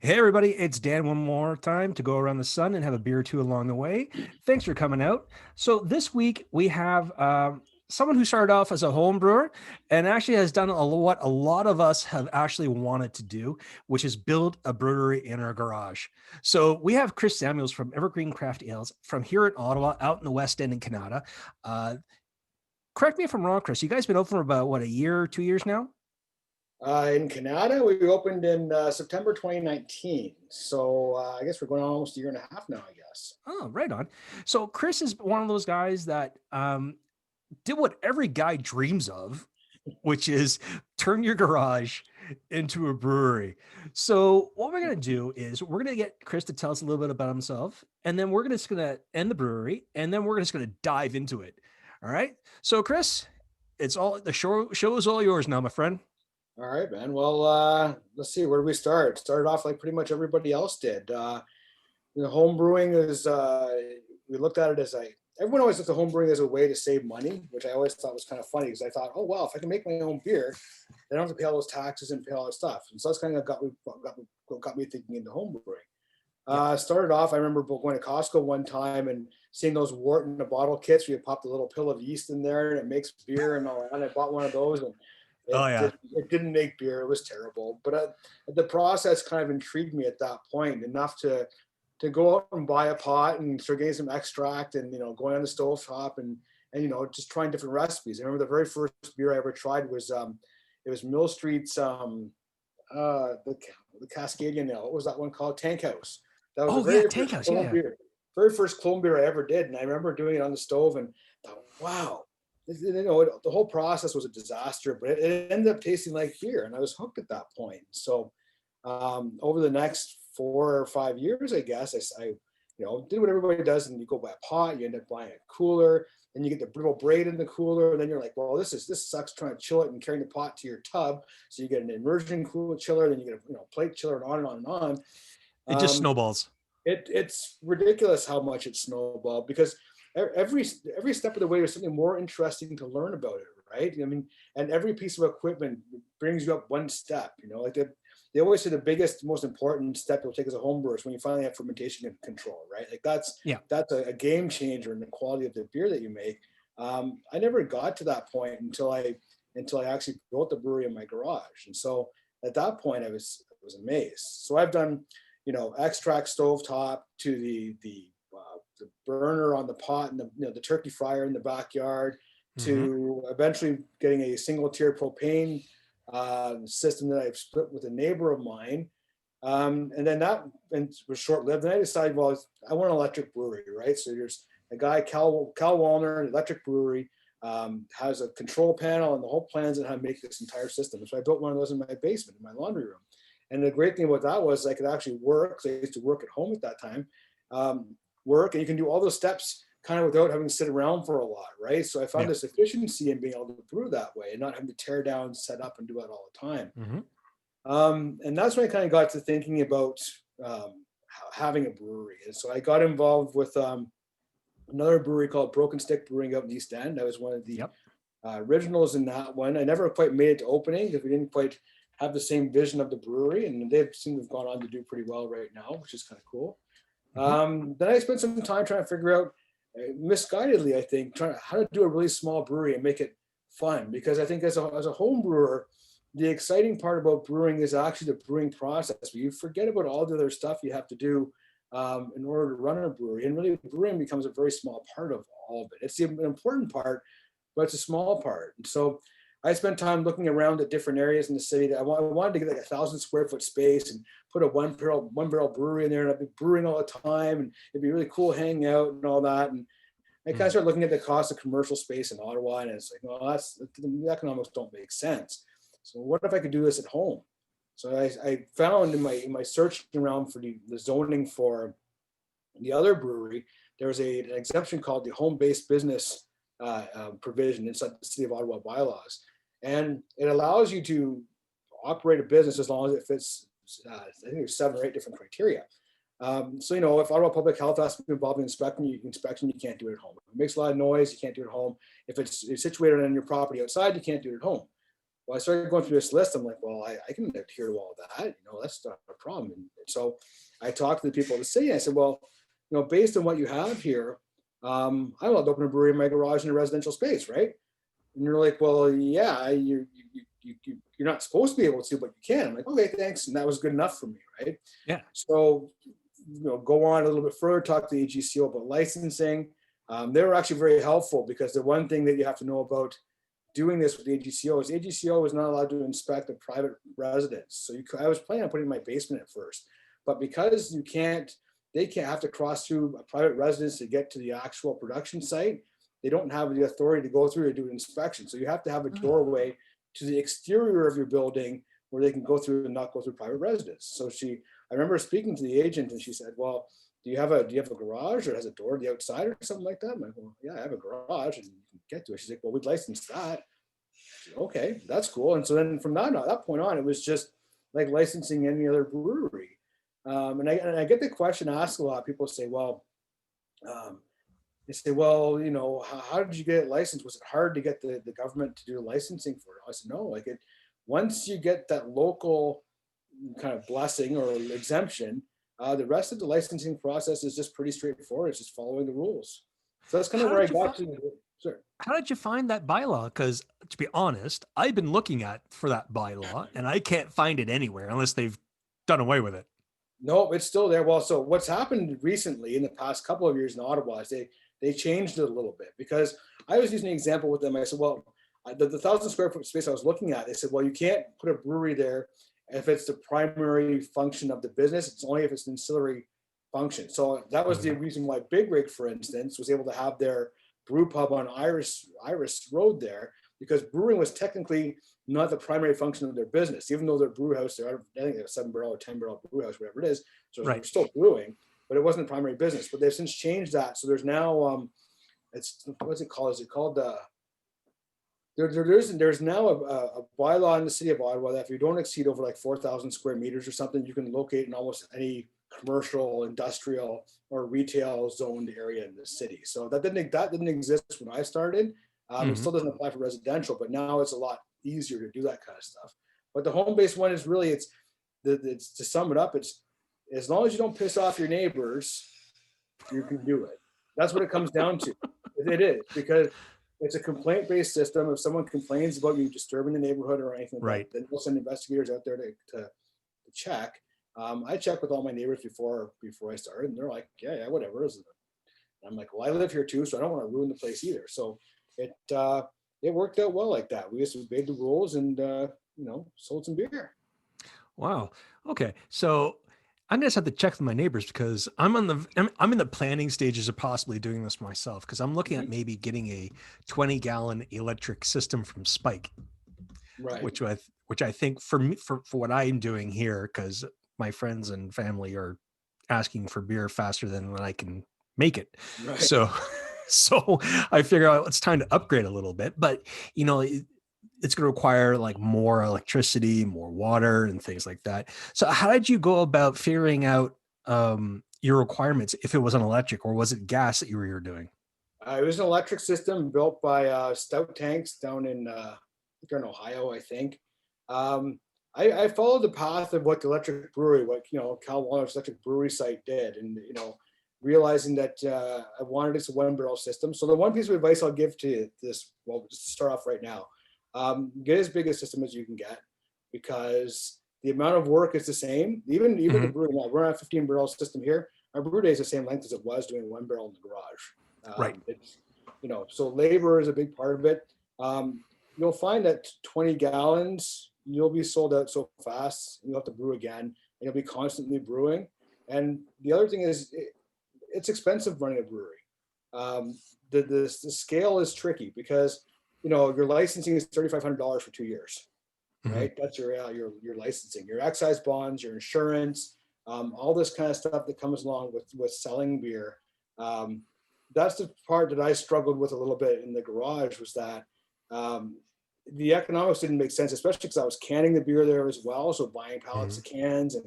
Hey, everybody, it's Dan one more time to go around the sun and have a beer or two along the way. Thanks for coming out. So, this week we have someone who started off as a home brewer and actually has done what a lot of us have actually wanted to do, which is build a brewery in our garage. So, we have Chris Samuels from Evergreen Craft Ales from here in Ottawa, out in the West End in Canada. Uh, Correct me if I'm wrong, Chris. You guys been open for about what, a year, 2 years now? In Canada, we opened in September 2019. So I guess we're going on almost a year and a half now, I guess. Oh, right on. So Chris is one of those guys that did what every guy dreams of, which is turn your garage into a brewery. So what we're gonna do is we're gonna get Chris to tell us a little bit about himself, and then just gonna end the brewery, and then we're just gonna dive into it. All right. So Chris, it's all the show is all yours now, my friend. All right, man. Well, let's see. Where do we start? Started off like pretty much everybody else did. Home brewing is, we looked at it as everyone always looked at home brewing as a way to save money, which I always thought was kind of funny because I thought, oh, well, if I can make my own beer, I don't have to pay all those taxes and pay all that stuff. And so that's kind of got me thinking into home brewing. Started off, I remember going to Costco one time and seeing those wort in the bottle kits where you pop the little pill of yeast in there and it makes beer and all that. And I bought one of those and Oh yeah. it didn't make beer. It was terrible. But the process kind of intrigued me at that point enough to go out and buy a pot and start getting some extract and, going on the stove top and just trying different recipes. I remember the very first beer I ever tried was, it was Mill Street's, the Cascadian Ale. What was that one called? Tank House. That was the Oh yeah, very Tank first House. clone Yeah. beer. Very first clone beer I ever did. And I remember doing it on the stove and thought, wow, the whole process was a disaster, but it ended up tasting like beer. And I was hooked at that point. So over the next 4 or 5 years, I guess, I did what everybody does. And you go buy a pot, you end up buying a cooler, then you get the brittle braid in the cooler. And then you're like, well, this sucks trying to chill it and carrying the pot to your tub. So you get an immersion cool chiller, then you get a plate chiller and on and on and on. It just Um, snowballs. it's ridiculous how much it snowballed because every step of the way there's something more interesting to learn about it, right? I mean, and every piece of equipment brings you up one step. Like they always say the biggest, most important step you'll take as a home brewer is when you finally have fermentation control, right? Like that's Yeah. a game changer in the quality of the beer that you make. I never got to that point until I actually built the brewery in my garage, and so at that point I was amazed. So I've done extract stovetop to the burner on the pot and the turkey fryer in the backyard Mm-hmm. to eventually getting a single tier propane system that I've split with a neighbor of mine. And then that was short lived. And I decided, well, I want an electric brewery, right? So there's a guy, Cal Wallner, an electric brewery, has a control panel and the whole plans on how to make this entire system. So I built one of those in my basement, in my laundry room. And the great thing about that was I could actually work. So I used to work at home at that time, work, and you can do all those steps kind of without having to sit around for a lot, right? So I found Yeah. this efficiency in being able to brew that way and not having to tear down, set up, and do it all the time. Mm-hmm. And that's when I kind of got to thinking about having a brewery. And so I got involved with another brewery called Broken Stick Brewing out in East End. I was one of the Yep. originals in that one. I never quite made it to opening because we didn't quite have the same vision of the brewery, and they seem to have gone on to do pretty well right now, which is kind of cool. Mm-hmm. Then I spent some time trying to figure out, misguidedly, I think, how to do a really small brewery and make it fun. Because I think as a home brewer, the exciting part about brewing is actually the brewing process. You forget about all the other stuff you have to do in order to run a brewery. And really, brewing becomes a very small part of all of it. It's the important part, but it's a small part. And so I spent time looking around at different areas in the city that I wanted to get like 1,000 square foot space and put a one barrel brewery in there, and I'd be brewing all the time, and it'd be really cool hanging out and all that. And I kind of started looking at the cost of commercial space in Ottawa, and it's like, well, the economics don't make sense. So what if I could do this at home? So I found in my search around for the zoning for the other brewery, there was an exemption called the home-based business provision inside the City of Ottawa bylaws. And it allows you to operate a business as long as it fits, I think there's 7 or 8 different criteria. So, if Ottawa Public Health has to be involved in inspection, you can't do it at home. If it makes a lot of noise, you can't do it at home. If it's situated on your property outside, you can't do it at home. Well, I started going through this list. I'm like, well, I can adhere to all that. That's not a problem. And so I talked to the people at the city, and I said, well, based on what you have here, I'm allowed to open a brewery in my garage in a residential space, right? And you're like, well, yeah, you're not supposed to be able to, but you can. I'm like, okay, thanks. And that was good enough for me, right? Yeah. So, go on a little bit further, talk to the AGCO about licensing. They were actually very helpful, because the one thing that you have to know about doing this with the AGCO is not allowed to inspect a private residence. So I was planning on putting it in my basement at first, but because they can't have to cross through a private residence to get to the actual production site. They don't have the authority to go through to do an inspection. So you have to have a doorway to the exterior of your building where they can go through and not go through private residence. So I remember speaking to the agent, and she said, well, do you have a garage, or has a door to the outside or something like that? I'm like, well, yeah, I have a garage and you can get to it. She's like, well, we'd license that. Said, okay, that's cool. And so then from that point on, it was just like licensing any other brewery. And I get the question asked a lot. People say, well, they say, well, how did you get it licensed? Was it hard to get the government to do licensing for it? I said, no, once you get that local kind of blessing or exemption, the rest of the licensing process is just pretty straightforward. It's just following the rules. So that's kind of where I got to. Sure. How did you find that bylaw? Because to be honest, I've been looking for that bylaw and I can't find it anywhere unless they've done away with it. No, it's still there. Well, so what's happened recently in the past couple of years in Ottawa is they changed it a little bit, because I was using an example with them. I said, well, the 1,000 square foot space I was looking at, they said, well, you can't put a brewery there if it's the primary function of the business. It's only if it's an ancillary function. So that was the reason why Big Rig, for instance, was able to have their brew pub on Iris Road there, because brewing was technically not the primary function of their business, even though their brew house, I think a 7-barrel or 10-barrel brew house, whatever it is. So they're still brewing, but it wasn't the primary business. But they've since changed that. So there's now, what's it called? Is it called there's now a bylaw in the city of Ottawa that if you don't exceed over like 4,000 square meters or something, you can locate in almost any commercial, industrial, or retail zoned area in the city. So that didn't exist when I started. It still doesn't apply for residential, but now it's a lot easier to do that kind of stuff. But the home-based one is really, it's to sum it up, it's as long as you don't piss off your neighbors, you can do it. That's what it comes down to. It is, because it's a complaint-based system. If someone complains about you disturbing the neighborhood or anything like that, then we'll send investigators out there to check. I check with all my neighbors before I started, and they're like, yeah, whatever. And I'm like, well, I live here too, so I don't want to ruin the place either. So it worked out well like that. We just obeyed the rules and sold some beer. Wow. Okay. So I'm gonna have to check with my neighbors, because I'm in the planning stages of possibly doing this myself, because I'm looking at maybe getting a 20-gallon electric system from Spike, right? Which I think for me, for what I'm doing here, because my friends and family are asking for beer faster than when I can make it. Right. So I figure out it's time to upgrade a little bit, but it's going to require like more electricity, more water, and things like that. So how did you go about figuring out your requirements, if it was an electric or was it gas that you were doing? It was an electric system built by Stout Tanks down in Ohio, I think. I followed the path of what the electric brewery, Cal Walner's electric brewery site did, and realizing that I wanted it's a 1-barrel system. So the one piece of advice I'll give to this, well, just to start off right now, get as big a system as you can get, because the amount of work is the same. Even the brewery now, we're on a 15-barrel system here. Our brew day is the same length as it was doing 1 barrel in the garage. Right. It's, so labor is a big part of it. You'll find that 20 gallons, you'll be sold out so fast, you'll have to brew again, and you'll be constantly brewing. And the other thing is, it's expensive running a brewery. The scale is tricky, because your licensing is $3,500 for 2 years, right? That's your licensing, your excise bonds, your insurance, all this kind of stuff that comes along with selling beer. That's the part that I struggled with a little bit in the garage, was that the economics didn't make sense, especially because I was canning the beer there as well. So buying pallets of cans, and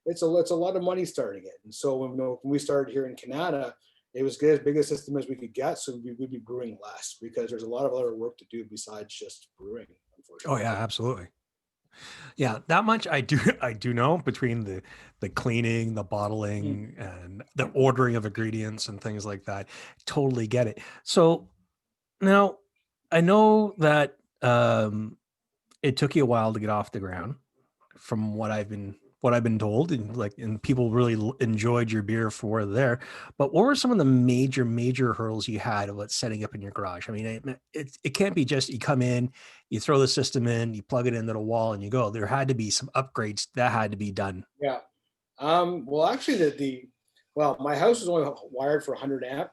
it's a lot of money starting it. And so when we started here in Canada, it was get as big a system as we could get, so we'd be brewing less, because there's a lot of other work to do besides just brewing, unfortunately. Oh yeah, absolutely. Yeah, that much I do I do know between the cleaning, the Mhm. bottling, and the ordering of ingredients and things like that. Totally get it. So now I know that it took you a while to get off the ground from what I've been told, and like, and people really enjoyed your beer for there. But what were some of the major hurdles you had about setting up in your garage? I mean, it can't be just you come in, you throw the system in, you plug it into the wall, and you go. There had to be some upgrades that had to be done. Yeah. Well, actually, well, my house was only wired for 100 amp,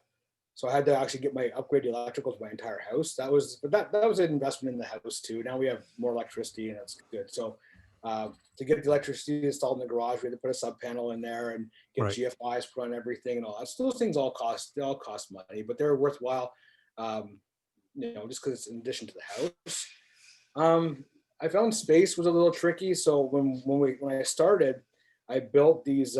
so I had to actually get my upgrade the electrical to my entire house. That was an investment in the house too. Now we have more electricity, and that's good. So to get the electricity installed in the garage, we had to put a sub panel in there and get Right. GFIs put on everything and all that. So those things all cost money, but they're worthwhile. Um, just because it's in addition to the house. Um, I found space was a little tricky. So when I started, I built these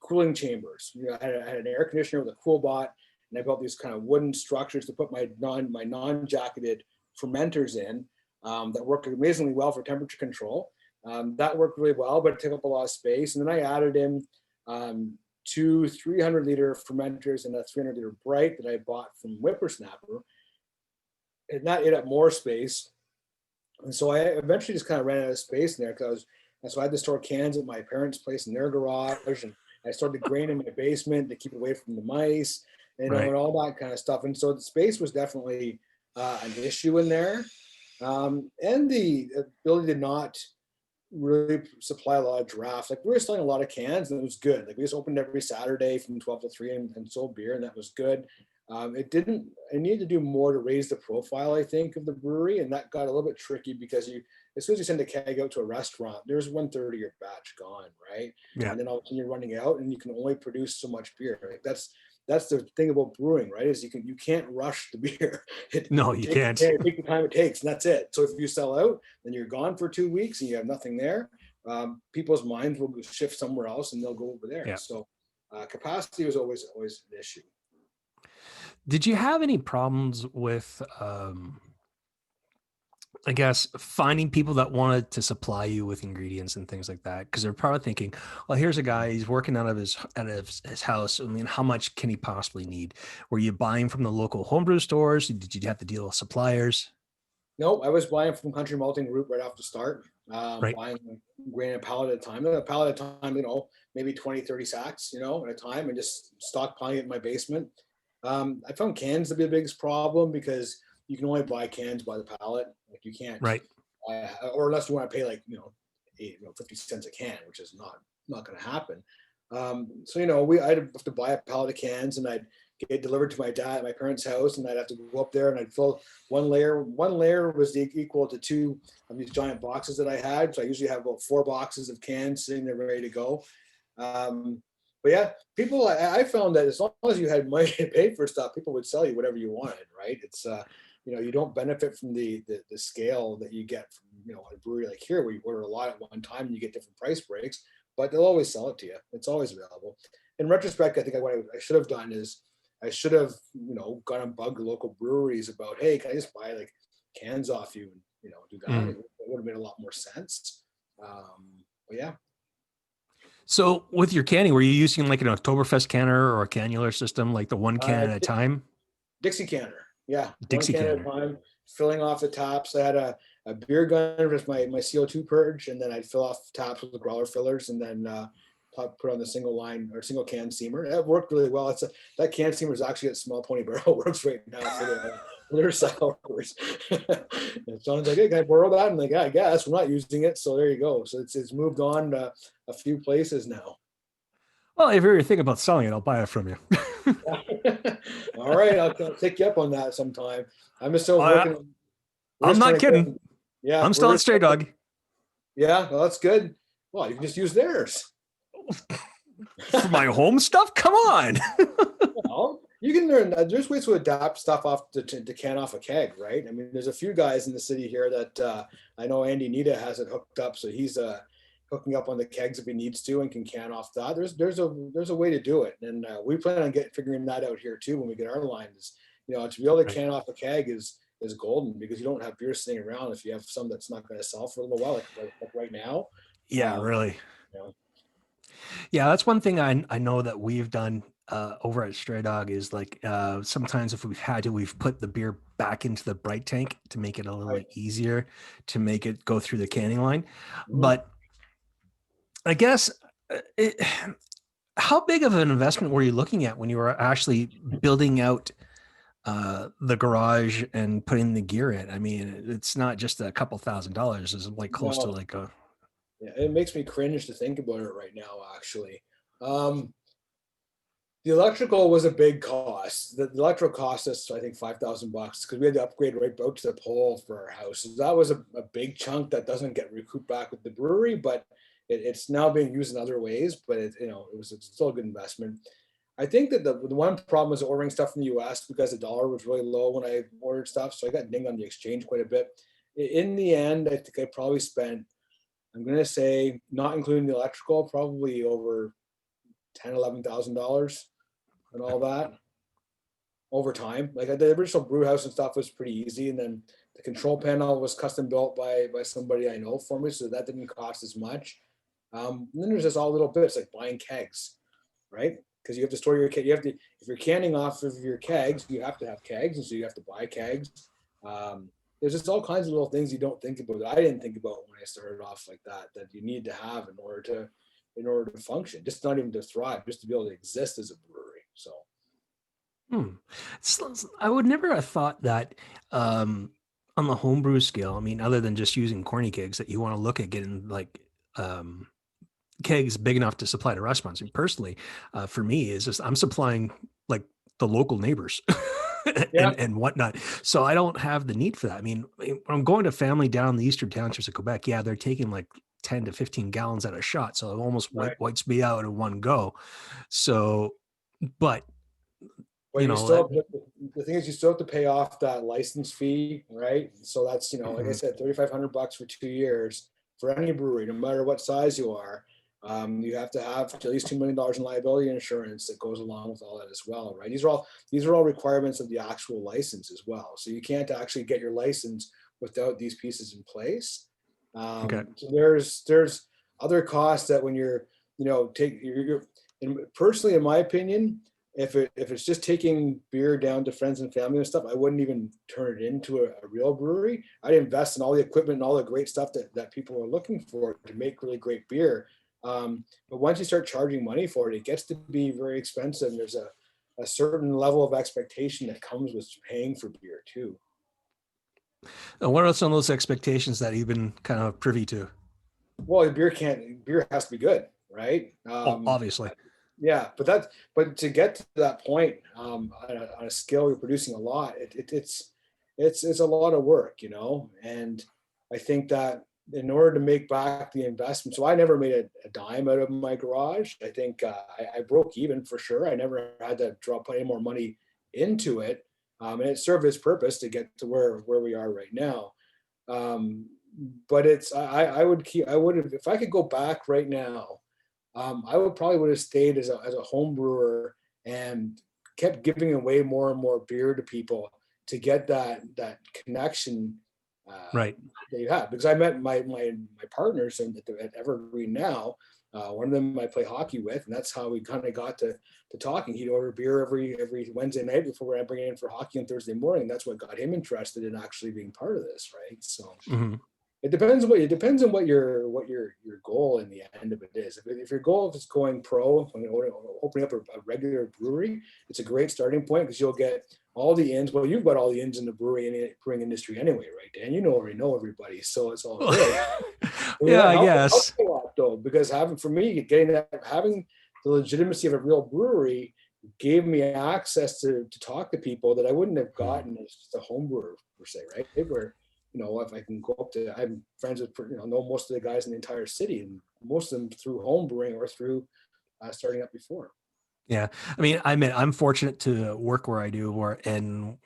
cooling chambers. I had an air conditioner with a cool bot, and I built these kind of wooden structures to put my non-jacketed fermenters in that worked amazingly well for temperature control. That worked really well, but it took up a lot of space. And then I added in um, two 300-liter fermenters and a 300-liter bright that I bought from Whippersnapper, and that ate up more space. And so I eventually just kind of ran out of space in there and so I had to store cans at my parents' place in their garage, and I started grain in my basement to keep away from the mice, Right. and all that kind of stuff. And so the space was definitely an issue in there, and the ability to not really supply a lot of draft. Like we were selling a lot of cans, and it was good. Like we just opened every Saturday from 12 to 3 and sold beer, and that was good. It didn't. I needed to do more to raise the profile, I think, of the brewery, and that got a little bit tricky because as soon as you send a keg out to a restaurant, there's 1/3 of your batch gone, right? Yeah. And then all of a sudden you're running out, and you can only produce so much beer. Like that's the thing about brewing, right? Is you can't rush the beer. It, No, it you takes can't. it takes the time it takes, and that's it. So if you sell out, then you're gone for 2 weeks, and you have nothing there. People's minds will shift somewhere else, and they'll go over there. Yeah. So capacity was always an issue. Did you have any problems with I guess finding people that wanted to supply you with ingredients and things like that, because they're probably thinking, well, here's a guy, he's working out of his house. I mean, how much can he possibly need? Were you buying from the local homebrew stores? Did you have to deal with suppliers? No, I was buying from Country Malting Group right off the start, Right. buying grain a pallet at a time. A pallet at a time, maybe 20, 30 sacks, at a time, and just stockpiling it in my basement. I found cans to be the biggest problem because you can only buy cans by the pallet. Like you can't, Right. or unless you want to pay like, 50 cents a can, which is not going to happen. So, I'd have to buy a pallet of cans, and I'd get delivered to my parents' house, and I'd have to go up there and I'd fill one layer. One layer was equal to two of these giant boxes that I had. So I usually have about 4 boxes of cans sitting there ready to go. But yeah, people, I found that as long as you had money to pay for stuff, people would sell you whatever you wanted, right? It's, you don't benefit from the scale that you get from, a brewery like here, where you order a lot at one time and you get different price breaks, but they'll always sell it to you. It's always available. In retrospect, I think what I should have done is I should have, gone and bugged local breweries about, hey, can I just buy like cans off you and, do that? Mm. It would have made a lot more sense. But yeah. So with your canning, were you using like an Oktoberfest canner or a cannular system, like the one Uh, can at a time? Dixie canner. Yeah, one Dixie can at a canner. time, filling off the taps. I had a beer gun with my CO2 purge, and then I'd fill off taps with the growler fillers, and then put on the single line or single can steamer. That worked really well. That can steamer is actually at Small Pony Barrel Works right now for their sours. And John's like, hey, can I borrow that? I'm like, yeah, I guess we're not using it, so there you go. So it's moved on to a few places now. Well, if you're thinking about selling it, I'll buy it from you. All right, I'll take you up on that sometime. I'm still I, working. We're I'm just not trying to kidding. get. Yeah, I'm still we're at just. Stray Dog. Yeah, well, that's good. Well, you can just use theirs. For my home stuff. Come on. Well, you can learn. There's ways to adapt stuff off to can off a keg, right? I mean, there's a few guys in the city here that I know. Andy Nita has it hooked up, so he's hooking up on the kegs if he needs to and can off that. There's a way to do it, and we plan on figuring that out here too when we get our lines. To be able to Right. can off a keg is is golden, because you don't have beer sitting around if you have some that's not going to sell for a little while, like right now. Yeah, Um, really. you know, Yeah, that's one thing I know that we've done over at Stray Dog is like sometimes if we've had to, we've put the beer back into the bright tank to make it a little I, easier to make it go through the canning line. mhm. But I guess it, how big of an investment were you looking at when you were actually building out the garage and putting the gear in? I mean, it's not just a couple $1,000s. It's like close to No, like a yeah, it makes me cringe to think about it right now, actually. Um, the electrical was a big cost. The electrical cost us, I think, $5,000 because we had to upgrade right out to the pole for our house. So that was a big chunk that doesn't get recouped back with the brewery, but it's now being used in other ways. But it's still a good investment. I think that the one problem was ordering stuff from the US because the dollar was really low when I ordered stuff. So I got dinged on the exchange quite a bit. In the end, I think I probably spent, I'm going to say, not including the electrical, probably over $10,000, $11,000 and all that over time. Like the original brew house and stuff was pretty easy. And then the control panel was custom built by somebody I know for me. So that didn't cost as much. And then there's just all little bits like buying kegs, right? Because you have to store your keg. You have to, if you're canning off of your kegs, you have to have kegs. And so you have to buy kegs. Um, there's just all kinds of little things you don't think about that I didn't think about when I started off like that you need to have in order to function, just not even to thrive, just to be able to exist as a brewery. So Hmm. I would never have thought that on the homebrew scale. I mean, other than just using corny kegs, that you want to look at getting like um, kegs big enough to supply to restaurants. And personally, for me, is just I'm supplying like the local neighbors yeah, and whatnot. So I don't have the need for that. I mean, when I'm going to family down the eastern townships of Quebec, yeah, they're taking like 10 to 15 gallons at a shot. So it almost right. wipes me out in one go. So, but But you you know, still, the thing is, you still have to pay off that license fee, right? So that's, like I mhm, said, $3,500 for 2 years for any brewery, no matter what size you are. You have to have at least $2 million in liability insurance that goes along with all that as well, right? These are all requirements of the actual license as well. So you can't actually get your license without these pieces in place. okay. So there's other costs that when you're, take you're and personally, in my opinion, if it's just taking beer down to friends and family and stuff, I wouldn't even turn it into a real brewery. I'd invest in all the equipment and all the great stuff that people are looking for to make really great beer. But once you start charging money for it, it gets to be very expensive. And there's a certain level of expectation that comes with paying for beer too. And what are some of those expectations that you've been kind of privy to? Well, beer has to be good, right? Oh, obviously. Yeah, but to get to that point, on a scale you're producing a lot, it's a lot of work, and I think that in order to make back the investment, so I never made a dime out of my garage. I think I broke even for sure. I never had to put any more money into it, and it served its purpose to get to where we are right now. um, but I would have, if I could go back right now, I would have stayed as a home brewer and kept giving away more and more beer to people to get that connection uh, Right. that you have. Because I met my partners at Evergreen now. One of them I play hockey with, and that's how we kind of got to talking. He'd order beer every Wednesday night before I bring it in for hockey on Thursday morning. That's what got him interested in actually being part of this, right? So Hmm. it depends on what your goal in the end of it is. If your goal is going pro, opening up a regular brewery, it's a great starting point because you'll get all the ins. Well, you've got all the ins in the brewing industry anyway, right, Dan? Already know everybody, so it's all good. And Yeah, that I helps guess. a lot though, because having the legitimacy of a real brewery gave me access to talk to people that I wouldn't have Mhm. gotten as just a home brewer per se, right? Where if I can go up to, I'm friends with, know most of the guys in the entire city, and most of them through home brewing or through starting up before. Yeah. I mean, I'm fortunate to work where I do, and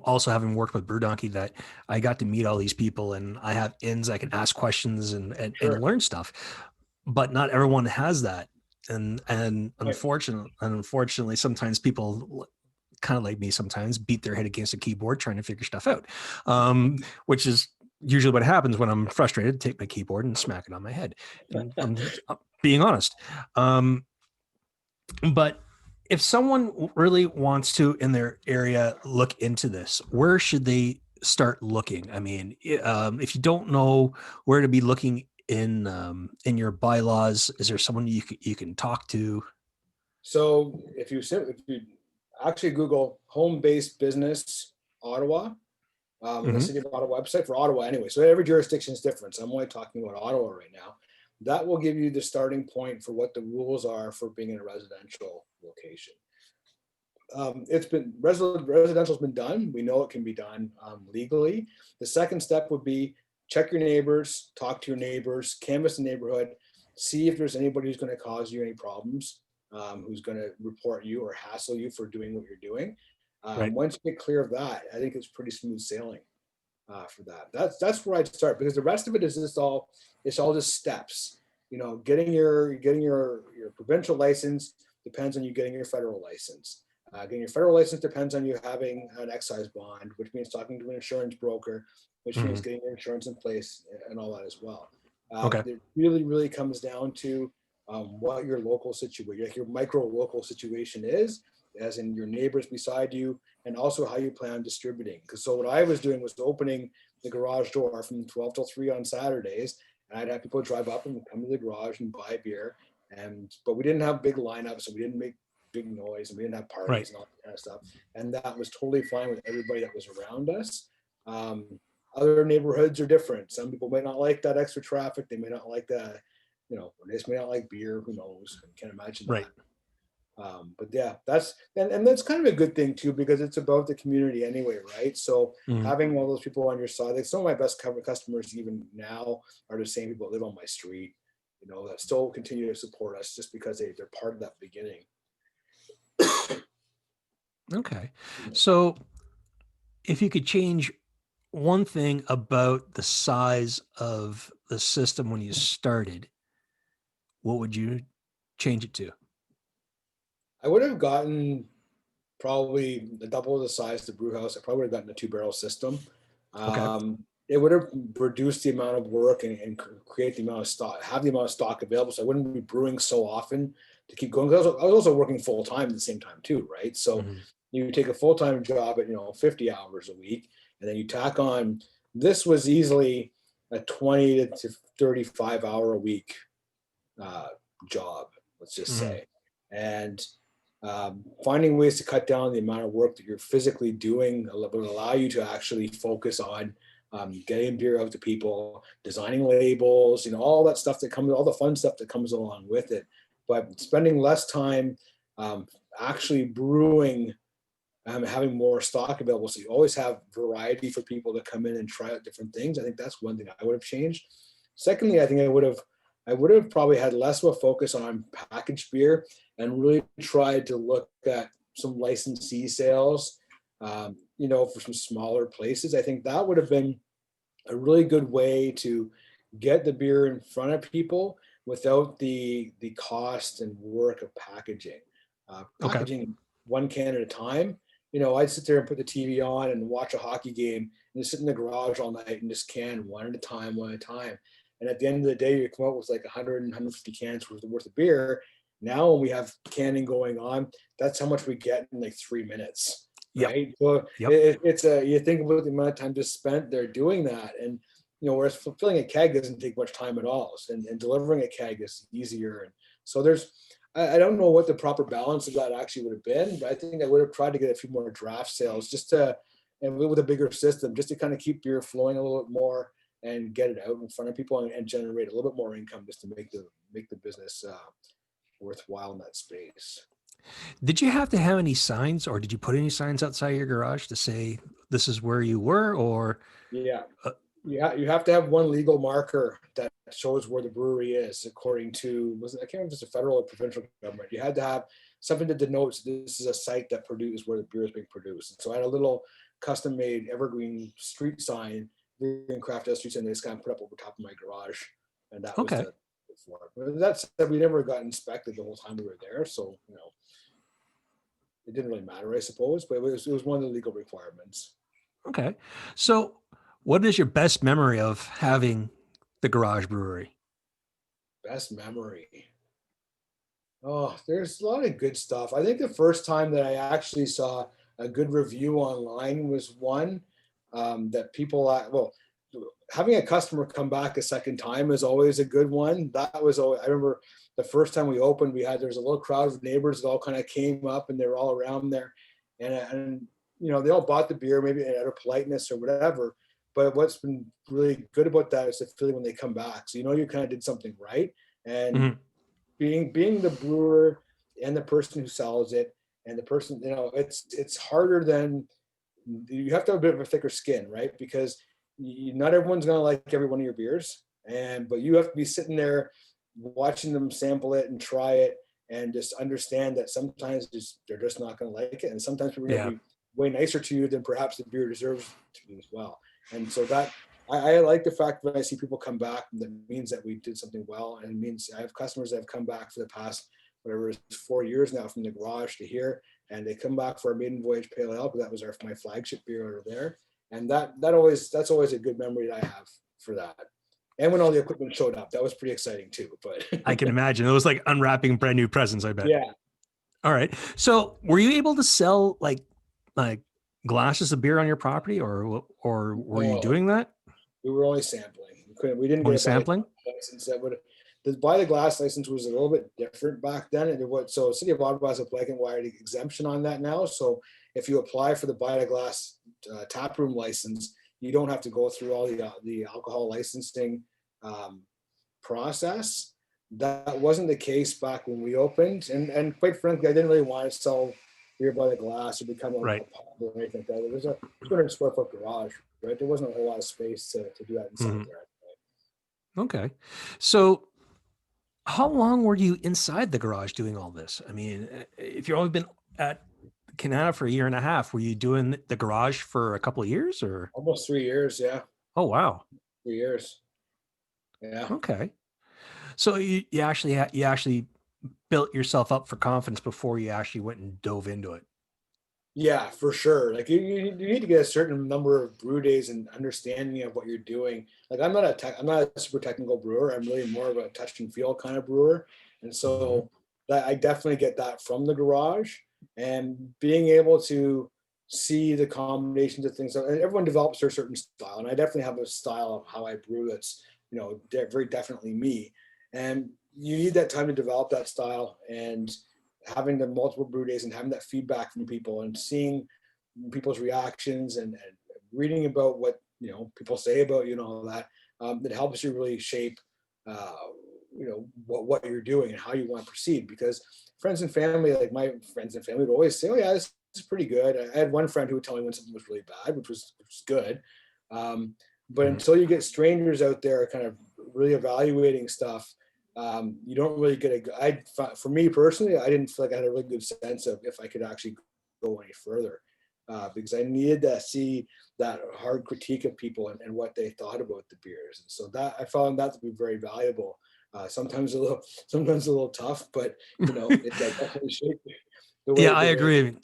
also having worked with BrewDonkey, that I got to meet all these people and I have ins, I can ask questions and Sure. learn stuff. But not everyone has that. And Right. unfortunately, sometimes people kind of like me sometimes, beat their head against a keyboard trying to figure stuff out, which is usually what happens when I'm frustrated. Take my keyboard and smack it on my head. And I'm being honest. But if someone really wants to in their area look into this, where should they start looking? I mean, if you don't know where to be looking in your bylaws, is there someone you can talk to? So if you actually Google home-based business Ottawa, the Mm-hmm. city of Ottawa website for Ottawa anyway. So every jurisdiction is different. So I'm only talking about Ottawa right now. That will give you the starting point for what the rules are for being in a residential location. It's been residential's been done. We know it can be done legally. The second step would be check your neighbors, talk to your neighbors, canvass the neighborhood, see if there's anybody who's going to cause you any problems, who's going to report you or hassle you for doing what you're doing. Right. Once you get clear of that, I think it's pretty smooth sailing for that. That's where I'd start, because the rest of it is just all it's all just steps. You know, getting your provincial license depends on you getting your federal license. Getting your federal license depends on you having an excise bond, which means talking to an insurance broker, which means Mm-hmm. getting your insurance in place and all that as well. Okay. It really comes down to what your local situation, like your micro local situation is, as in your neighbors beside you, and also how you plan on distributing. Because so what I was doing was opening the garage door from 12 till 3 on Saturdays, and I'd have people drive up and come to the garage and buy beer. But we didn't have big lineups, so we didn't make big noise, and we didn't have Right. parties and all that kind of stuff. And that was totally fine with everybody that was around us. Um, Other neighborhoods are different. Some people may not like that extra traffic. They may not like that, or they just may not like beer. Who knows? I can't imagine Right. that. But yeah, and that's kind of a good thing too, because it's about the community anyway, right? So Mm-hmm. having all those people on your side, like some of my best cover customers even now are the same people that live on my street, that still continue to support us just because they're part of that beginning. Okay. So if you could change one thing about the size of the system when you started, what would you change it to? I would have gotten probably the double of the size of the brew house. I probably would have gotten a 2 barrel system. Okay. It would have reduced the amount of work and create the amount of stock, have the amount of stock available. So I wouldn't be brewing so often to keep going. I was also working full time at the same time too, right? So Mm-hmm. you take a full time job at 50 hours a week, and then you tack on. This was easily a 20 to 35 hour a week uh, job, let's just Mm-hmm. say, and finding ways to cut down the amount of work that you're physically doing will allow you to actually focus on getting beer out to people, designing labels, all that stuff that comes, all the fun stuff that comes along with it. But spending less time actually brewing, having more stock available, so you always have variety for people to come in and try out different things. I think that's one thing I would have changed. Secondly, I think I would have probably had less of a focus on packaged beer and really tried to look at some licensee sales, for some smaller places. I think that would have been a really good way to get the beer in front of people without the cost and work of packaging. Okay. Packaging one can at a time. I'd sit there and put the TV on and watch a hockey game and just sit in the garage all night and just can one at a time, one at a time. And at the end of the day, you come out with like 100 and 150 cans worth of beer. Now, when we have canning going on, that's how much we get in like 3 minutes, Yep. right? So Yep. you think about the amount of time just spent there doing that, and whereas fulfilling a keg doesn't take much time at all, and delivering a keg is easier. And so I don't know what the proper balance of that actually would have been, but I think I would have tried to get a few more draft sales and with a bigger system, just to kind of keep beer flowing a little bit more and get it out in front of people and generate a little bit more income just to make the business worthwhile in that space. Did you have to have any signs, or did you put any signs outside your garage to say this is where you were, or Yeah. uh, You have to have one legal marker that shows where the brewery is, according to, I can't remember if it's a federal or provincial government. You had to have something that denotes this is a site that produces where the beer is being produced. And so I had a little custom made Evergreen street sign, Evergreen Craft Ales street sign, they just kind of put up over top of my garage, and that was okay? the for it. But that said, we never got inspected the whole time we were there, so it didn't really matter, I suppose, but it was one of the legal requirements. Okay. So what is your best memory of having the garage brewery? Best memory. Oh, there's a lot of good stuff. I think the first time that I actually saw a good review online was one that people, well, having a customer come back a second time is always a good one. That was always, I remember the first time we opened, there was a little crowd of neighbors that all kind of came up and they were all around there. And they all bought the beer, maybe out of politeness or whatever. But what's been really good about that is the feeling when they come back. So, you kind of did something right. And Mhm. being the brewer and the person who sells it and the person, it's harder than, you have to have a bit of a thicker skin, right? Because not everyone's going to like every one of your beers, but you have to be sitting there watching them sample it and try it and just understand that sometimes they're just not going to like it, and sometimes people are going to Yeah. be way nicer to you than perhaps the beer deserves to be as well. And so that I like the fact that I see people come back, that means that we did something well, and it means I have customers that have come back for the past whatever it is, 4 years now, from the garage to here, and they come back for our maiden voyage pale ale, because that was my flagship beer over there, and that's always a good memory that I have for that. And when all the equipment showed up, that was pretty exciting too. But I can imagine. It was like unwrapping brand new presents, I bet. yeah, All right. So were you able to sell like glasses of beer on your property, or were you no, doing that? we were only sampling. We didn't get Only a by the sampling? license. The by the glass license was a little bit different back then. So City of Ottawa has a blanket wide exemption on that now. So if you apply for the by the glass tap room license, you don't have to go through all the alcohol licensing um, process. That wasn't the case back when we opened, and quite frankly, I didn't really want to sell beer by the glass or become a Right. pub or anything like that. There was a 200 square foot garage, right? There wasn't a whole lot of space to do that inside Mhm. there. Okay. So how long were you inside the garage doing all this? I mean, if you've only been at Canada for a year and a half, were you doing the garage for a couple of years or? Almost 3 years, yeah, Oh, wow. 3 years, yeah. Okay. So you actually built yourself up for confidence before you actually went and dove into it. Yeah, for sure. Like you need to get a certain number of brew days and understanding of what you're doing. Like I'm not a super technical brewer. I'm really more of a touch and feel kind of brewer, and Mhm. so that I definitely get that from the garage, and being able to see the combinations of things. And everyone develops their certain style, and I definitely have a style of how I brew that's very definitely me, and you need that time to develop that style, and having the multiple brew days and having that feedback from people and seeing people's reactions, and reading about what people say about and all that, that helps you really shape uh, what you're doing and how you want to proceed. Because friends and family, like my friends and family, would always say, "Oh yeah, this is pretty good." I had one friend who would tell me when something was really bad, which was good. Um, but Mhm. until you get strangers out there kind of really evaluating stuff, you don't really get for me personally, I didn't feel like I had a really good sense of if I could actually go any further, because I needed to see that hard critique of people, and what they thought about the beers. And so that I found that to be very valuable. Sometimes a little tough, but it definitely shaped Yeah, I the way. agree.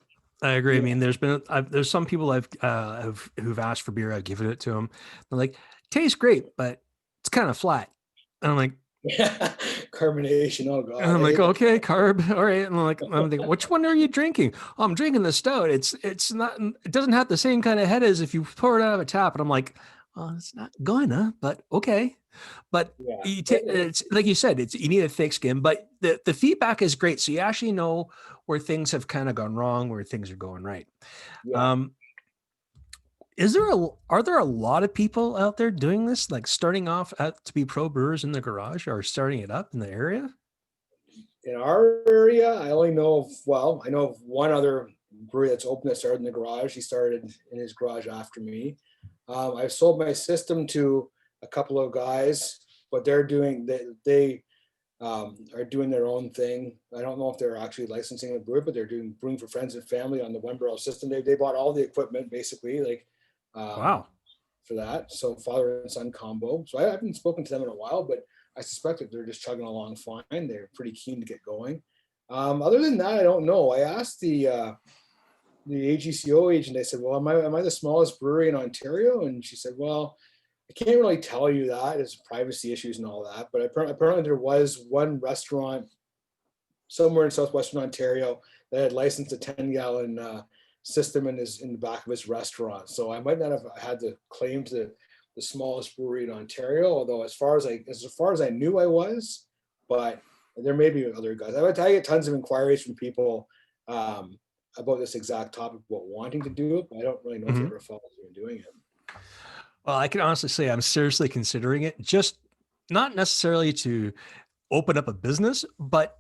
I agree. I Yeah. mean, there's some people who've asked for beer. I've given it to them. They're like, tastes great, but it's kind of flat. And I'm like, Carbonation. Oh God, I hate okay, carb. All right. And I'm thinking, which one are you drinking? Oh, I'm drinking the stout. It's not. It doesn't have the same kind of head as if you pour it out of a tap. And I'm like, well, it's not gonna, but okay. But yeah. it's like you said, you need a thick skin, but the feedback is great. So you actually know where things have kind of gone wrong, where things are going right. Yeah. Um, are there a lot of people out there doing this, like starting off to be pro brewers in the garage or starting it up in the area? In our area, I know of one other brewery that's open that started in the garage. He started in his garage after me. I've sold my system to a couple of guys, but they are doing their own thing. I don't know if they're actually licensing a brewery, but they're doing brewing for friends and family on the one barrel system. They bought all the equipment basically, like um, Wow. for that. So father and son combo. So I haven't spoken to them in a while, but I suspect that they're just chugging along fine. They're pretty keen to get going. Other than that, I don't know. I asked the AGCO agent. I said, "Well, am I the smallest brewery in Ontario?" And she said, "Well, I can't really tell you that. It's privacy issues and all that. But apparently, there was one restaurant somewhere in southwestern Ontario that had licensed a 10-gallon system in the back of his restaurant. So I might not have had the claim to the smallest brewery in Ontario, although as far as I knew I was, but there may be other guys. I get tons of inquiries from people about this exact topic, about wanting to do it, but I don't really know if you Mhm. ever follow through in doing it. Well, I can honestly say I'm seriously considering it, just not necessarily to open up a business, but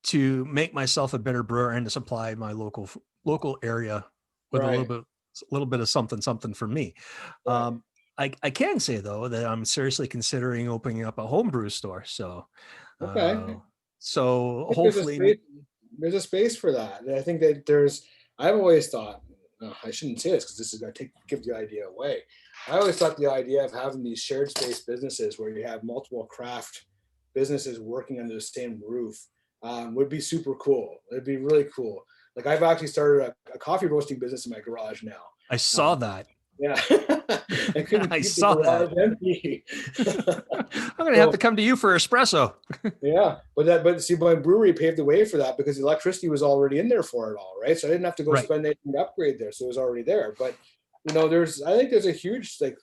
to make myself a better brewer and to supply my local area with Right, a little bit of something for me. right. Um, I can say though that I'm seriously considering opening up a homebrew store. Uh, Okay. so Think hopefully, there's a space for that. And I think that I've always thought, no, I shouldn't say this because this is going to give the idea away. I always thought the idea of having these shared space businesses where you have multiple craft businesses working under the same roof would be super cool. It'd be really cool. Like I've actually started a coffee roasting business in my garage now. I Uh, saw that. yeah, I couldn't I keep the saw that. garage empty. I'm going to have to So come to you for espresso. yeah, but see, my brewery paved the way for that because the electricity was already in there for it all, right? So I didn't have to go Right. spend anything to upgrade there, so it was already there. But I think there's a huge like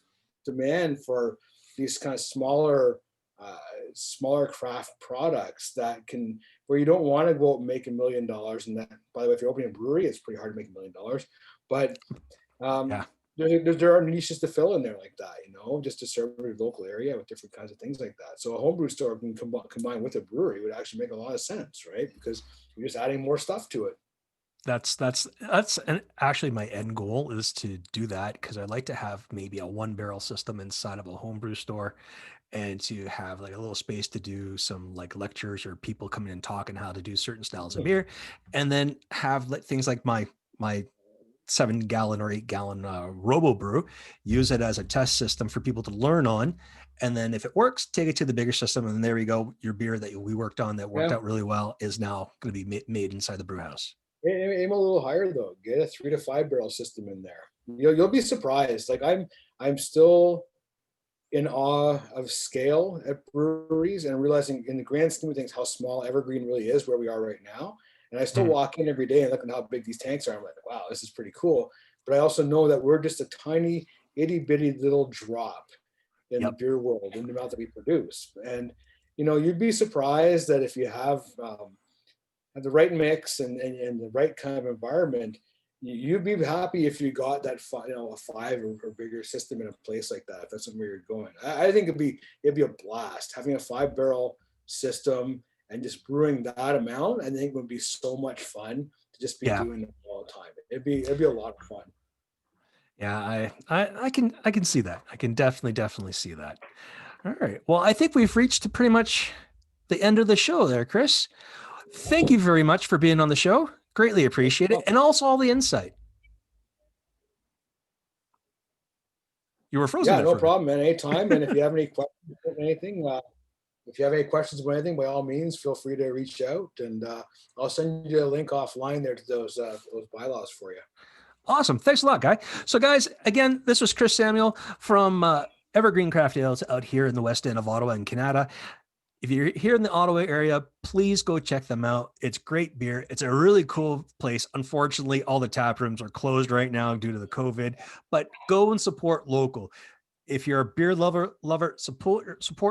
demand for these kind of uh, smaller craft products that can where you don't want to go out and make $1 million. And that, by the way, if you're opening a brewery, it's pretty hard to make $1 million. But um, Yeah. there are niches to fill in there like that, just to serve your local area with different kinds of things like that. So a homebrew store can combine with a brewery would actually make a lot of sense, right? Because you're just adding more stuff to it. Actually my end goal is to do that because I'd like to have maybe a 1 barrel system inside of a homebrew store and to have like a little space to do some like lectures or people coming and talking how to do certain styles of beer, and then have things like my 7 gallon or 8 gallon robo brew, use it as a test system for people to learn on, and then if it works, take it to the bigger system, and there we go. Your beer that we worked on that worked Yeah, out really well is now going to be made inside the brew house. aim a little higher though. Get a 3 to 5 barrel system in there. You'll be surprised. Like I'm still in awe of scale at breweries and realizing in the grand scheme of things how small Evergreen really is where we are right now. And I still Mhm. walk in every day and look at how big these tanks are. I'm like, wow, this is pretty cool. But I also know that we're just a tiny, itty bitty little drop in the Yep. beer world in the amount that we produce. And you'd be surprised that if you have the right mix and the right kind of environment, you'd be happy if you got that a 5 or bigger system in a place like that. If that's somewhere you're going, I think it'd be a blast having a 5 barrel system and just brewing that amount. I think would be so much fun to just be Yeah. doing that all the time. It'd be a lot of fun. Yeah, I can see that. I can definitely see that. All right. Well, I think we've reached pretty much the end of the show there, Chris. Thank you very much for being on the show. Greatly appreciate it. Well, And also all the insight. You were frozen yeah, there no for a bit. problem, man. Anytime. And if you have any questions about anything, if you have any questions about anything, by all means, feel free to reach out, and I'll send you a link offline there to those bylaws for you. Awesome. Thanks a lot, guy. So, guys, again, this was Chris Samuel from Evergreen Craft Ales out here in the West End of Ottawa in Canada. If you're here in the Ottawa area, please go check them out. It's great beer. It's a really cool place. Unfortunately, all the tap rooms are closed right now due to the COVID, but go and support local. If you're a beer lover, support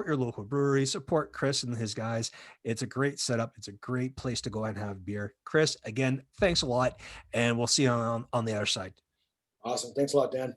your local brewery, support Chris and his guys. It's a great setup. It's a great place to go and have beer. Chris, again, thanks a lot, and we'll see you on the other side. Awesome. Thanks a lot, Dan.